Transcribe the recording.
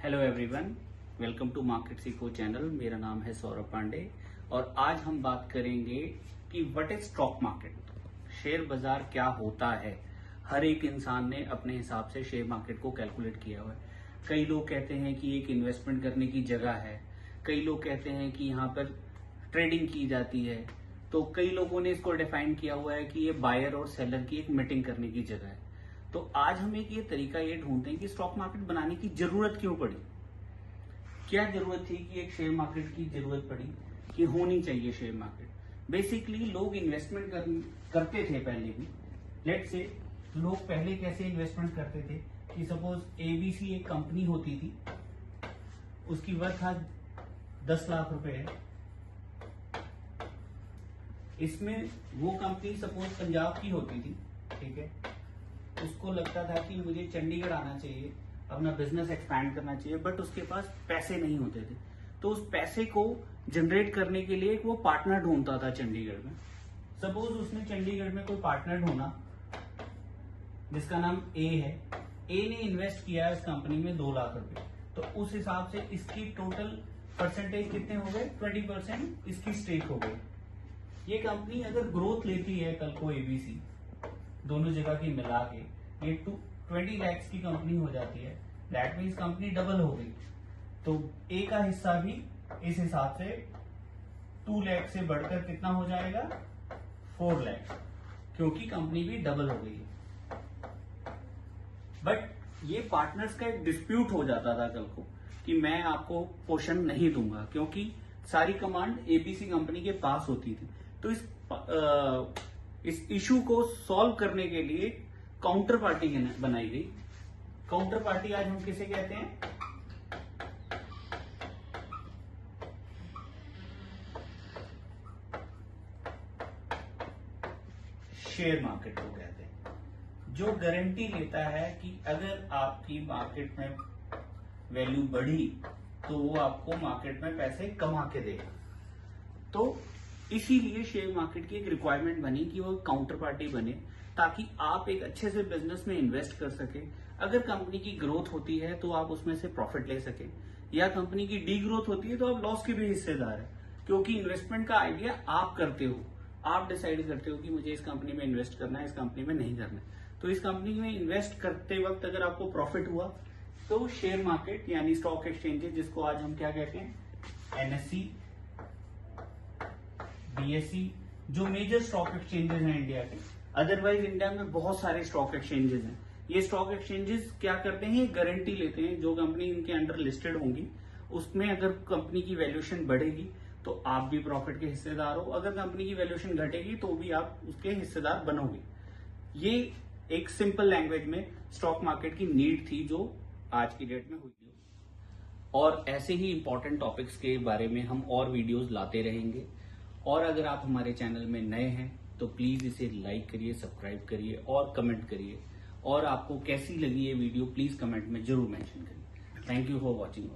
Hello everyone, welcome to market सीखो channel. मेरा नाम है सौरभ पांडे और आज हम बात करेंगे कि what is stock market. Share बाजार क्या होता है। हर एक इंसान ने अपने हिसाब से शेयर मार्केट को कैलकुलेट किया हुआ है। कई लोग कहते हैं कि एक इन्वेस्टमेंट करने की जगह है, कई लोग कहते हैं कि यहाँ पर ट्रेडिंग की जाती है, तो कई लोगों ने इसको डिफाइन किया हुआ है कि ये बायर और सेलर की एक मीटिंग करने की जगह है। तो आज हम एक ये तरीका ये ढूंढते हैं कि स्टॉक मार्केट बनाने की जरूरत क्यों पड़ी, क्या जरूरत थी कि एक शेयर मार्केट की जरूरत पड़ी, कि होनी चाहिए शेयर मार्केट। बेसिकली लोग इन्वेस्टमेंट करते थे पहले भी। लेट से लोग पहले कैसे इन्वेस्टमेंट करते थे कि सपोज एबीसी एक कंपनी होती थी, उसकी वर्थ आज 10 लाख रुपए है। इसमें वो कंपनी सपोज पंजाब की होती थी, ठीक है। उसको लगता था कि मुझे चंडीगढ़ आना चाहिए, अपना बिजनेस एक्सपैंड करना चाहिए, बट उसके पास पैसे नहीं होते थे। तो उस पैसे को जनरेट करने के लिए वो पार्टनर ढूंढता था चंडीगढ़ में। सपोज उसने चंडीगढ़ में कोई पार्टनर ढूंढा जिसका नाम ए है। ए ने इन्वेस्ट किया है इस कंपनी में 2 लाख रुपए। तो उस हिसाब से इसकी टोटल परसेंटेज कितने हो गए, 20% इसकी स्टेक हो गई। ये कंपनी अगर ग्रोथ लेती है कल को एबीसी, दोनों जगह की मिला के ये 20 लैक्स की कंपनी हो जाती है। दैट मीन्स कंपनी डबल हो गई। तो ए का हिस्सा भी इस हिसाब से 2 लाख से बढ़कर कितना हो जाएगा, 4 लाख, क्योंकि कंपनी भी डबल हो गई है। बट ये पार्टनर्स का एक डिस्प्यूट हो जाता था कल को कि मैं आपको पोर्शन नहीं दूंगा, क्योंकि सारी कमांड एबीसी कंपनी के पास होती थी। तो इस इशू को सॉल्व करने के लिए काउंटर पार्टी बनाई गई। काउंटर पार्टी आज हम किसे कहते हैं, शेयर मार्केट को कहते हैं, जो गारंटी लेता है कि अगर आपकी मार्केट में वैल्यू बढ़ी तो वो आपको मार्केट में पैसे कमा के देगा। तो इसीलिए शेयर मार्केट की एक रिक्वायरमेंट बनी कि वो काउंटर पार्टी बने, ताकि आप एक अच्छे से बिजनेस में इन्वेस्ट कर सके। अगर कंपनी की ग्रोथ होती है तो आप उसमें से प्रॉफिट ले सके, या कंपनी की डी ग्रोथ होती है तो आप लॉस के भी हिस्सेदार है, क्योंकि इन्वेस्टमेंट का आइडिया आप करते हो। आप डिसाइड करते हो कि मुझे इस कंपनी में इन्वेस्ट करना है, इस कंपनी में नहीं करना है। तो इस कंपनी में इन्वेस्ट करते वक्त अगर आपको प्रॉफिट हुआ तो शेयर मार्केट यानी स्टॉक एक्सचेंजेस, जिसको आज हम क्या कहते हैं, एनएससी, बीएसई, जो मेजर स्टॉक एक्सचेंजेस हैं इंडिया के। अदरवाइज इंडिया में बहुत सारे स्टॉक एक्सचेंजेस हैं। ये स्टॉक एक्सचेंजेस क्या करते हैं, ये गारंटी लेते हैं जो कंपनी इनके अंडर लिस्टेड होंगी उसमें अगर कंपनी की वैल्यूएशन बढ़ेगी तो आप भी प्रॉफिट के हिस्सेदार हो, अगर कंपनी की वैल्यूएशन घटेगी तो भी आप उसके हिस्सेदार बनोगे। ये एक सिंपल लैंग्वेज में स्टॉक मार्केट की नीड थी जो आज की डेट में हुई। और ऐसे ही इंपॉर्टेंट टॉपिक्स के बारे में हम और वीडियोस लाते रहेंगे। और अगर आप हमारे चैनल में नए हैं तो प्लीज इसे लाइक करिए, सब्सक्राइब करिए और कमेंट करिए। और आपको कैसी लगी ये वीडियो प्लीज कमेंट में जरूर मेंशन करिए। Thank you for watching.